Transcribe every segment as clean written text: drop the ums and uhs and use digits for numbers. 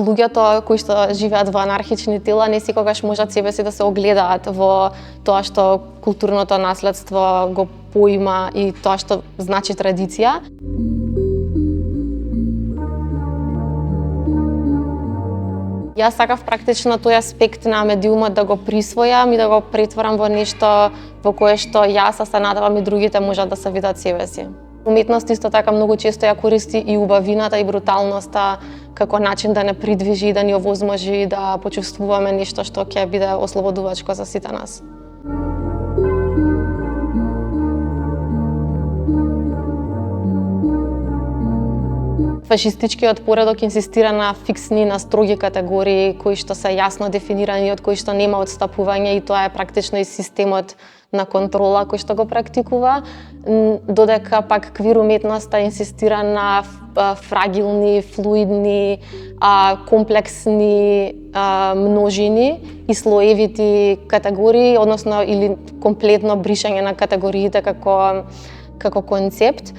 Луѓето кои што живеат во анархични тела не секогаш можат себе си да се огледаат во тоа што културното наследство го поима и тоа што значи традиција. Јас сакав практично тој аспект на медиумот да го присвојам и да го претворам во нешто во кое што јас, а се надевам и другите можат да се видат себе си. Уметност исто така многу често ја користи и убавината и бруталноста како начин да не придвижи и да ни овозможи да почувствуваме нешто што ќе биде ослободувачко за сите нас. Фашистичкиот поредок инсистира на фиксни, на строги категории кои што се јасно дефинирани, од кои што нема отстапување, и тоа е практично и системот на контрола кој што го практикува, додека пак квир уметноста инсистира на фрагилни, флуидни, комплексни множини и слоевити категории, односно или комплетно бришање на категориите како концепт.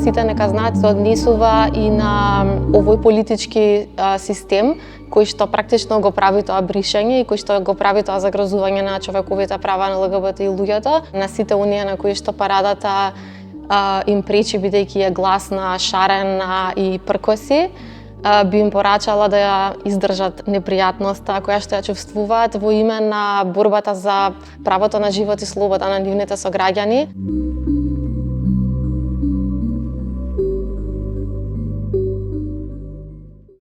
Сите нека знаат се однесува и на овој политички систем кој што практично го прави тоа бришање и кој што го прави тоа загрозување на човековите права на ЛГБТ и луѓето. На сите оние на кои што парадата им пречи бидејќи е гласна, шарена и пркоси, би им порачала да ја издржат непријатноста која што ја чувствуваат во име на борбата за правото на живот и слобода на нивните сограѓани.